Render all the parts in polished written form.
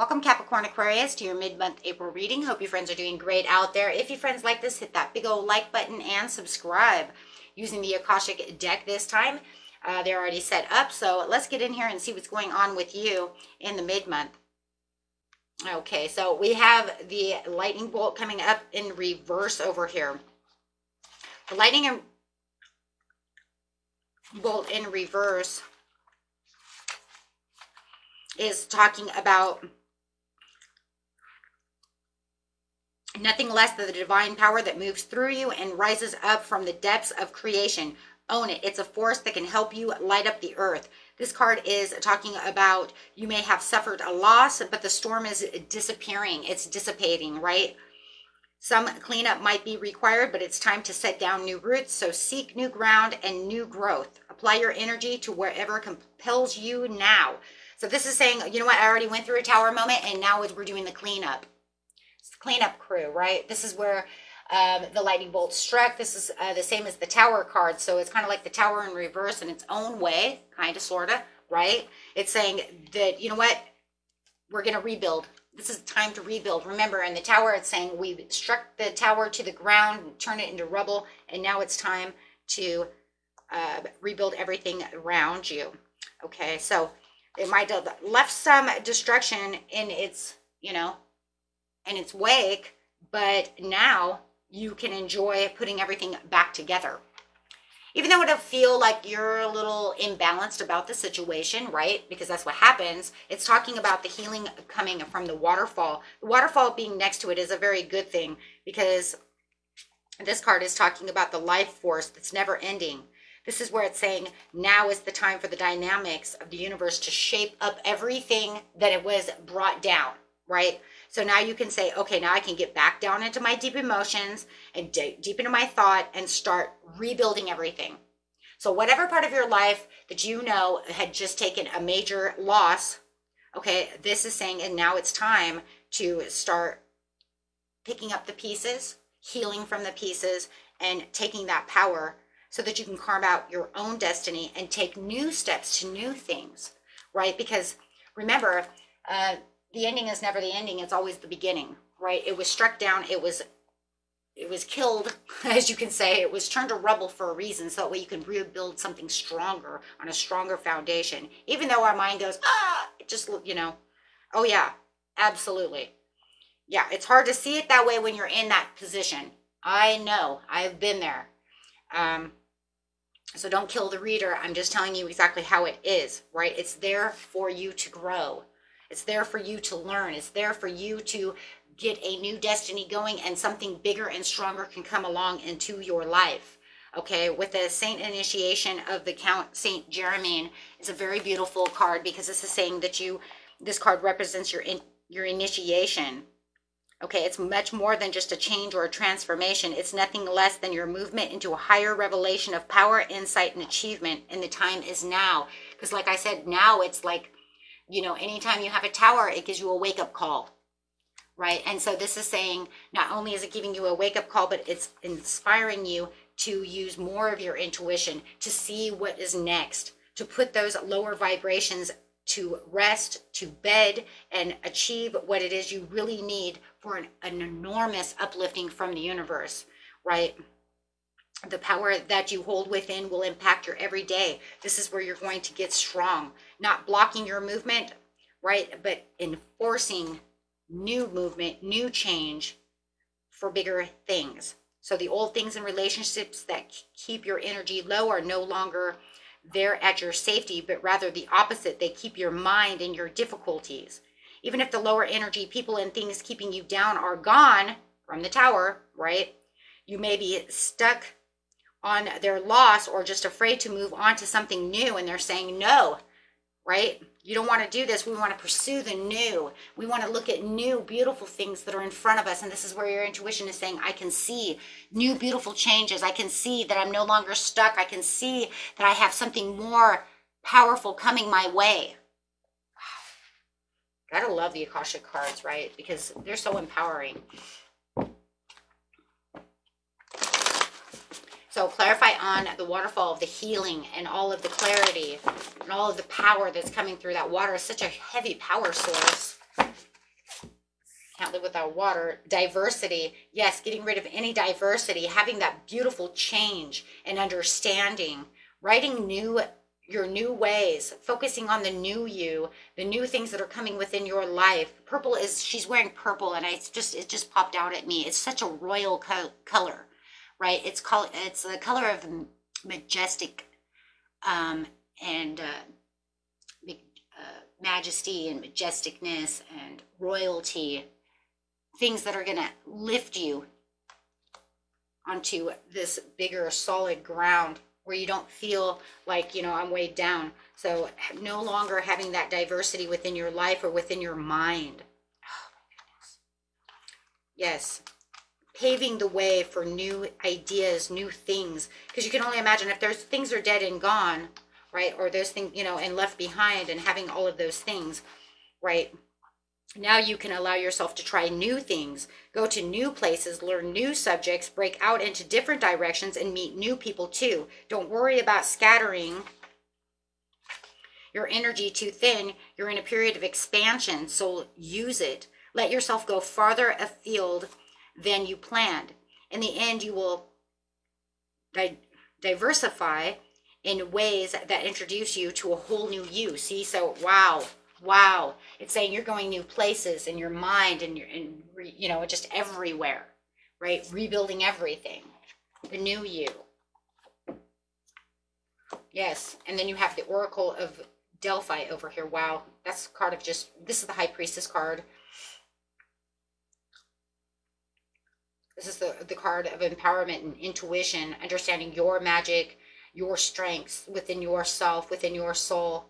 Welcome Capricorn Aquarius to your mid-month April reading. Hope you friends are doing great out there. If you friends like this, hit that big old like button and subscribe. Using the Akashic deck this time. They're already set up, so let's get in here and see what's going on with you in the mid-month. Okay, so we have the lightning bolt coming up in reverse over here. The lightning bolt in reverse is talking about nothing less than the divine power that moves through you and rises up from the depths of creation. Own it. It's a force that can help you light up the earth. This card is talking about you may have suffered a loss, but the storm is disappearing. It's dissipating, right? Some cleanup might be required, but it's time to set down new roots. So seek new ground and new growth. Apply your energy to wherever compels you now. So this is saying, you know what? I already went through a tower moment, and now we're doing the cleanup. It's the cleanup crew, right? This is where the lightning bolt struck. This is the same as the tower card. So it's kind of like the tower in reverse in its own way, kind of, sort of, right? It's saying that, you know what? We're going to rebuild. This is time to rebuild. Remember, in the tower, it's saying we struck the tower to the ground, turn it into rubble, and now it's time to rebuild everything around you. Okay, so it might have left some destruction in its, you know, in its wake, but now you can enjoy putting everything back together. Even though it'll feel like you're a little imbalanced about the situation, right? Because that's what happens. It's talking about the healing coming from the waterfall. The waterfall being next to it is a very good thing, because this card is talking about the life force that's never ending. This is where it's saying now is the time for the dynamics of the universe to shape up everything that it was brought down, right? So now you can say, okay, now I can get back down into my deep emotions and deep into my thought and start rebuilding everything. So whatever part of your life that you know had just taken a major loss, okay, this is saying, and now it's time to start picking up the pieces, healing from the pieces, and taking that power so that you can carve out your own destiny and take new steps to new things, right? Because remember, the ending is never the ending. It's always the beginning, right? It was struck down. It was killed, as you can say. It was turned to rubble for a reason, so that way you can rebuild something stronger on a stronger foundation. Even though our mind goes, it just, you know, oh yeah, absolutely. Yeah, it's hard to see it that way when you're in that position. I know. I've been there. So don't kill the reader. I'm just telling you exactly how it is, right? It's there for you to grow. It's there for you to learn. It's there for you to get a new destiny going, and something bigger and stronger can come along into your life. Okay, with the Saint Initiation of the Count Saint Germain is a very beautiful card, because this is saying that this card represents your initiation. Okay, it's much more than just a change or a transformation. It's nothing less than your movement into a higher revelation of power, insight, and achievement. And the time is now. Because like I said, now it's like, you know, anytime you have a tower, it gives you a wake-up call, right? And so this is saying, not only is it giving you a wake-up call, but it's inspiring you to use more of your intuition, to see what is next, to put those lower vibrations to rest, to bed, and achieve what it is you really need for an enormous uplifting from the universe, right? The power that you hold within will impact your everyday. This is where you're going to get strong, not blocking your movement, right? But enforcing new movement, new change for bigger things. So the old things in relationships that keep your energy low are no longer there at your safety, but rather the opposite. They keep your mind in your difficulties. Even if the lower energy people and things keeping you down are gone from the tower, right? You may be stuck on their loss or just afraid to move on to something new, and they're saying no, right? You don't want to do this. We want to pursue the new. We want to look at new beautiful things that are in front of us, and this is where your intuition is saying, I can see new beautiful changes. I can see that I'm no longer stuck. I can see that I have something more powerful coming my way. Wow. Gotta love the Akashic cards, right? Because they're so empowering. So clarify on the waterfall of the healing and all of the clarity and all of the power that's coming through that water. Is such a heavy power source. Can't live without water. Diversity. Yes, getting rid of any diversity, having that beautiful change and understanding, writing your new ways, focusing on the new you, the new things that are coming within your life. Purple is, she's wearing purple, and it just popped out at me. It's such a royal color, right? It's the color of majestic, and majesty and majesticness and royalty, things that are going to lift you onto this bigger solid ground where you don't feel like, I'm weighed down. So no longer having that diversity within your life or within your mind. Oh my goodness. Yes. Paving the way for new ideas, new things. Because you can only imagine if there's things are dead and gone, right? Or those things, and left behind, and having all of those things, right? Now you can allow yourself to try new things, go to new places, learn new subjects, break out into different directions, and meet new people too. Don't worry about scattering your energy too thin. You're in a period of expansion, so use it. Let yourself go farther afield than you planned. In the end, you will diversify in ways that introduce you to a whole new you. See, so wow, it's saying you're going new places in your mind, and just everywhere, right? Rebuilding everything, the new you. Yes. And then you have the Oracle of Delphi over here. Wow, that's a card of this is the High Priestess card. This is the card of empowerment and intuition, understanding your magic, your strengths within yourself, within your soul,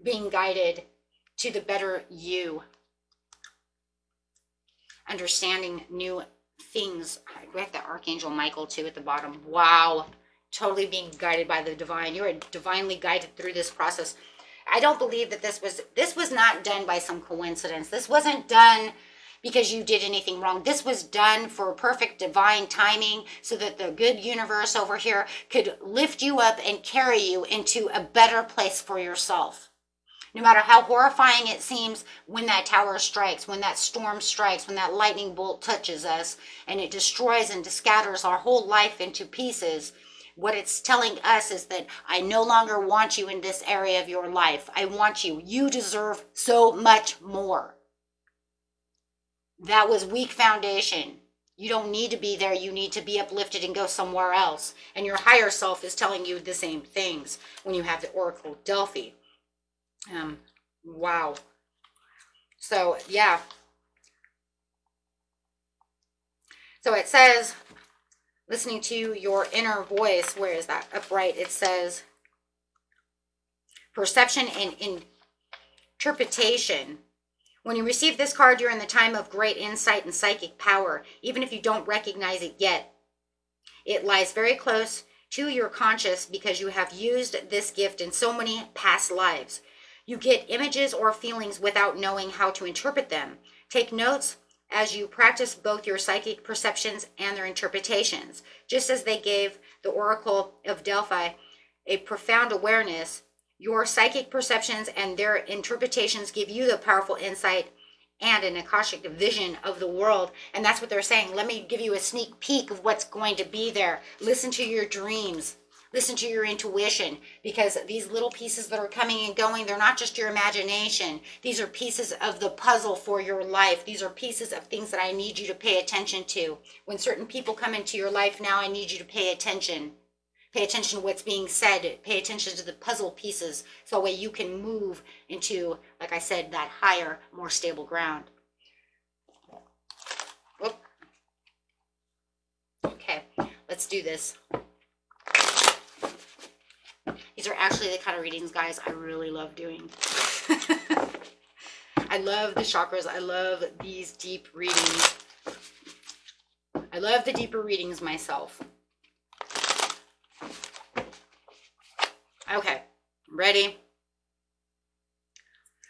being guided to the better you, understanding new things. We have the Archangel Michael too at the bottom. Wow, totally being guided by the divine. You're divinely guided through this process. I don't believe that this was not done by some coincidence. This wasn't done because you did anything wrong. This was done for perfect divine timing, so that the good universe over here could lift you up and carry you into a better place for yourself. No matter how horrifying it seems when that tower strikes, when that storm strikes, when that lightning bolt touches us and it destroys and scatters our whole life into pieces, what it's telling us is that I no longer want you in this area of your life. I want you. You deserve so much more. That was weak foundation. You don't need to be there. You need to be uplifted and go somewhere else. And your higher self is telling you the same things when you have the Oracle of Delphi. Wow. So, yeah. So it says, listening to your inner voice, where is that? Upright. It says, perception and interpretation. When you receive this card, you're in the time of great insight and psychic power, even if you don't recognize it yet. It lies very close to your conscious because you have used this gift in so many past lives. You get images or feelings without knowing how to interpret them. Take notes as you practice both your psychic perceptions and their interpretations. Just as they gave the Oracle of Delphi a profound awareness, your psychic perceptions and their interpretations give you the powerful insight and an Akashic vision of the world. And that's what they're saying. Let me give you a sneak peek of what's going to be there. Listen to your dreams. Listen to your intuition, because these little pieces that are coming and going, they're not just your imagination. These are pieces of the puzzle for your life. These are pieces of things that I need you to pay attention to. When certain people come into your life now, I need you to pay attention. Pay attention to what's being said. Pay attention to the puzzle pieces, so that way you can move into, like I said, that higher, more stable ground. Whoop. Okay, let's do this. These are actually the kind of readings, guys, I really love doing. I love the chakras. I love these deep readings. I love the deeper readings myself. Okay, ready?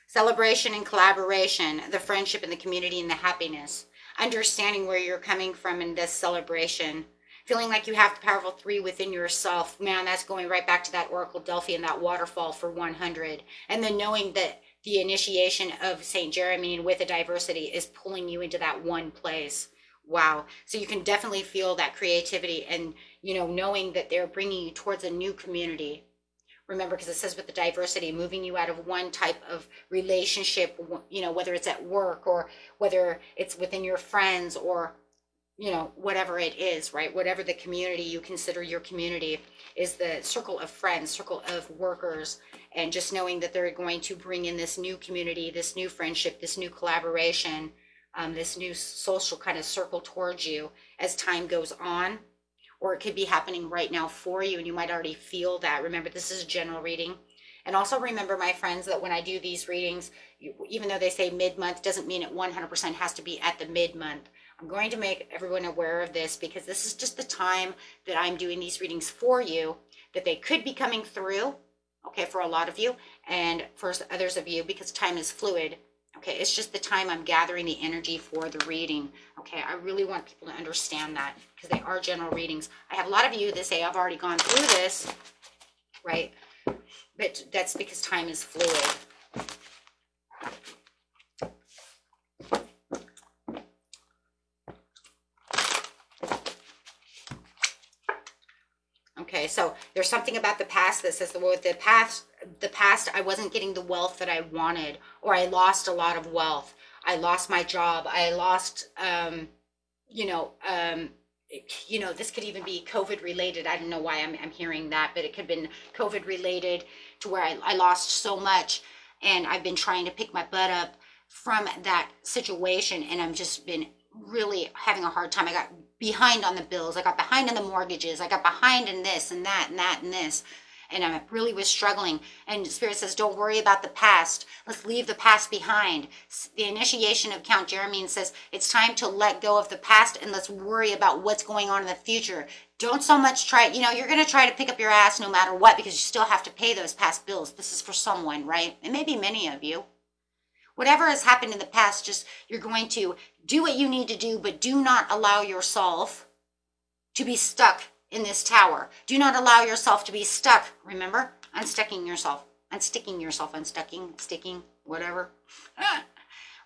Celebration and collaboration, the friendship and the community and the happiness. Understanding where you're coming from in this celebration. Feeling like you have the powerful 3 within yourself. Man, that's going right back to that Oracle Delphi and that waterfall for 100. And then knowing that the initiation of Saint Germain with a diversity is pulling you into that one place. Wow. So you can definitely feel that creativity and, knowing that they're bringing you towards a new community. Remember, because it says with the diversity, moving you out of one type of relationship, whether it's at work or whether it's within your friends or, whatever it is, right? Whatever the community you consider your community is, the circle of friends, circle of workers, and just knowing that they're going to bring in this new community, this new friendship, this new collaboration, this new social kind of circle towards you as time goes on. Or it could be happening right now for you and you might already feel that. Remember, this is a general reading. And also remember, my friends, that when I do these readings, even though they say mid-month, doesn't mean it 100% has to be at the mid-month. I'm going to make everyone aware of this because this is just the time that I'm doing these readings for you, that they could be coming through, okay, for a lot of you, and for others of you, because time is fluid. Okay, it's just the time I'm gathering the energy for the reading. Okay, I really want people to understand that because they are general readings. I have a lot of you that say, I've already gone through this, right? But that's because time is fluid. Okay, so there's something about the past that says the past, I wasn't getting the wealth that I wanted, or I lost a lot of wealth. I lost my job. I lost, this could even be COVID related. I don't know why I'm hearing that, but it could have been COVID related to where I lost so much, and I've been trying to pick my butt up from that situation, and I've just been really having a hard time. I got behind on the bills. I got behind on the mortgages. I got behind in this and that and that and this. And I really was struggling. And Spirit says, don't worry about the past. Let's leave the past behind. The initiation of Count Jeremy says, it's time to let go of the past and let's worry about what's going on in the future. Don't so much try, you're going to try to pick up your ass no matter what because you still have to pay those past bills. This is for someone, right? It may be many of you. Whatever has happened in the past, just you're going to do what you need to do, but do not allow yourself to be stuck in this tower. Do not allow yourself to be stuck. Remember, unsticking yourself, sticking, whatever.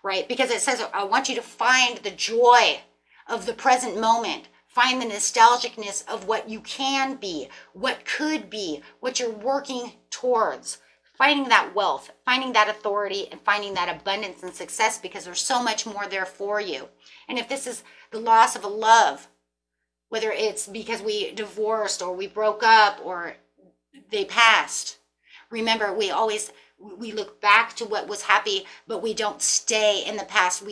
Right? Because it says, I want you to find the joy of the present moment. Find the nostalgicness of what you can be, what could be, what you're working towards. Finding that wealth, finding that authority, and finding that abundance and success because there's so much more there for you. And if this is the loss of a love, whether it's because we divorced or we broke up or they passed, remember, we look back to what was happy, but we don't stay in the past.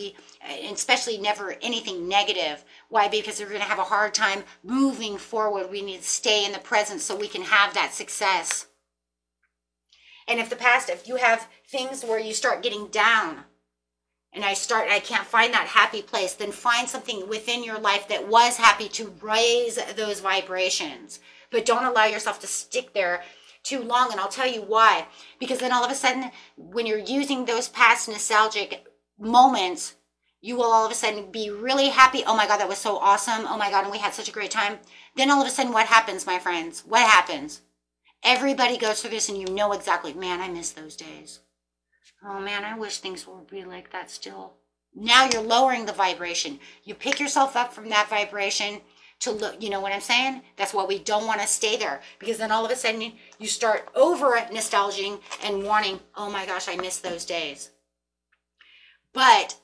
Especially never anything negative. Why? Because we're going to have a hard time moving forward. We need to stay in the present so we can have that success. And if you have things where you start getting down and I can't find that happy place, then find something within your life that was happy to raise those vibrations. But don't allow yourself to stick there too long. And I'll tell you why. Because then all of a sudden, when you're using those past nostalgic moments, you will all of a sudden be really happy. Oh my God, that was so awesome. Oh my God, and we had such a great time. Then all of a sudden, what happens, my friends? What happens? Everybody goes through this and you know exactly, man, I miss those days. Oh man, I wish things would be like that still. Now you're lowering the vibration. You pick yourself up from that vibration to look, you know what I'm saying? That's why we don't want to stay there. Because then all of a sudden you start over nostalgizing and wanting, oh my gosh, I miss those days. But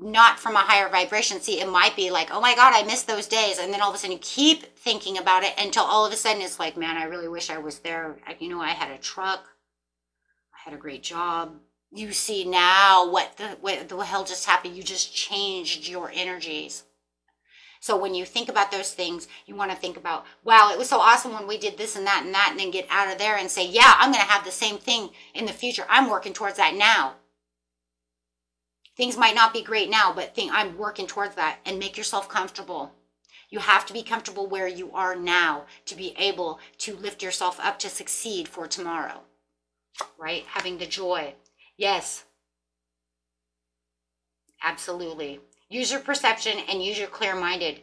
not from a higher vibration. See, it might be like, oh my God, I miss those days. And then all of a sudden you keep thinking about it until all of a sudden it's like, man, I really wish I was there. I had a truck. I had a great job. You see now what the hell just happened. You just changed your energies. So when you think about those things, you want to think about, wow, it was so awesome when we did this and that, and then get out of there and say, yeah, I'm going to have the same thing in the future. I'm working towards that now. Things might not be great now, but I'm working towards that, and make yourself comfortable. You have to be comfortable where you are now to be able to lift yourself up to succeed for tomorrow, right? Having the joy. Yes, absolutely. Use your perception and use your clear-minded.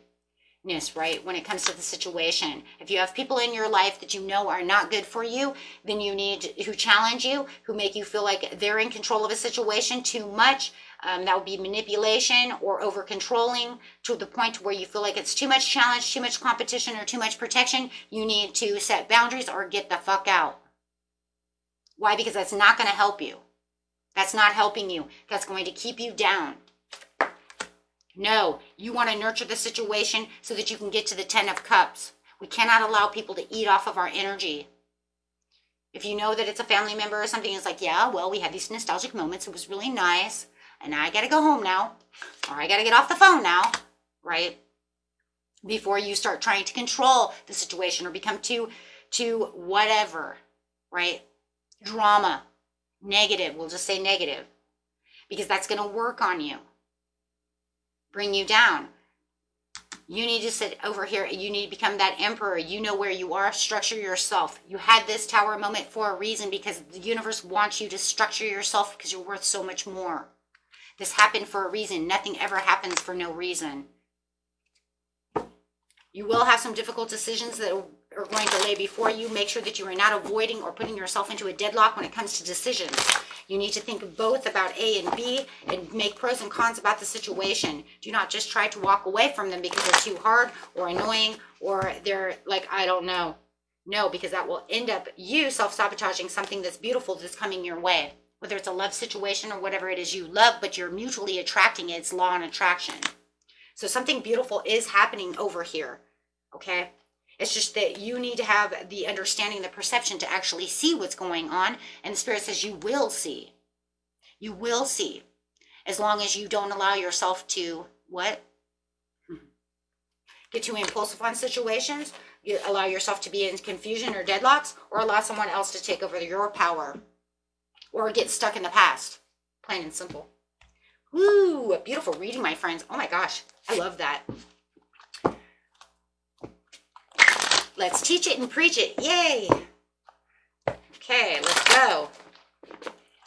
right? When it comes to the situation. If you have people in your life that you know are not good for you, then you need, who challenge you, who make you feel like they're in control of a situation too much. That would be manipulation or over controlling to the point where you feel like it's too much challenge, too much competition, or too much protection. You need to set boundaries or get the fuck out. Why? Because that's not going to help you. That's not helping you. That's going to keep you down. No, you want to nurture the situation so that you can get to the 10 of Cups. We cannot allow people to eat off of our energy. If you know that it's a family member or something, it's like, yeah, well, we had these nostalgic moments. It was really nice. And I got to go home now. Or I got to get off the phone now. Right? Before you start trying to control the situation or become too whatever. Right? Drama. Negative. We'll just say negative. Because that's going to work on you. Bring you down. You need to sit over here. You need to become that emperor. You know where you are. Structure yourself. You had this tower moment for a reason, because the universe wants you to structure yourself because you're worth so much more. This happened for a reason. Nothing ever happens for no reason. You will have some difficult decisions that are going to lay before you. Make sure that you are not avoiding or putting yourself into a deadlock when it comes to decisions. You need to think both about A and B and make pros and cons about the situation. Do not just try to walk away from them because they're too hard or annoying or they're like, I don't know. No, because that will end up you self-sabotaging something that's beautiful that's coming your way. Whether it's a love situation or whatever it is you love, but you're mutually attracting it. It's law and attraction. So something beautiful is happening over here. Okay? It's just that you need to have the understanding, the perception to actually see what's going on. And the Spirit says you will see. You will see. As long as you don't allow yourself to, what? Get too impulsive on situations. You allow yourself to be in confusion or deadlocks, or allow someone else to take over your power. Or get stuck in the past. Plain and simple. Woo! A beautiful reading, my friends. Oh my gosh. I love that. Let's teach it and preach it. Yay. Okay, let's go.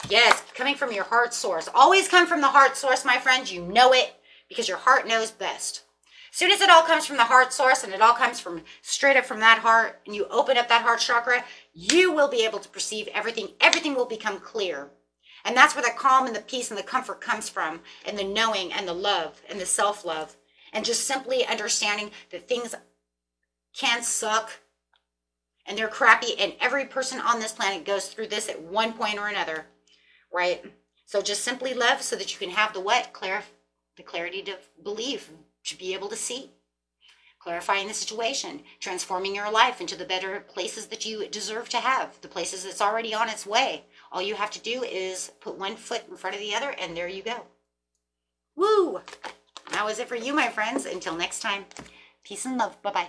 Yes, coming from your heart source. Always come from the heart source, my friends. You know it because your heart knows best. As soon as it all comes from the heart source and it all comes from straight up from that heart and you open up that heart chakra, you will be able to perceive everything. Everything will become clear. And that's where the calm and the peace and the comfort comes from, and the knowing and the love and the self-love, and just simply understanding that things can suck and they're crappy, and every person on this planet goes through this at one point or another, right? So just simply love so that you can have the what? The clarity to believe, to be able to see. Clarifying the situation, transforming your life into the better places that you deserve to have, the places that's already on its way. All you have to do is put one foot in front of the other, and there you go. Woo! That was it for you, my friends. Until next time, peace and love. Bye-bye.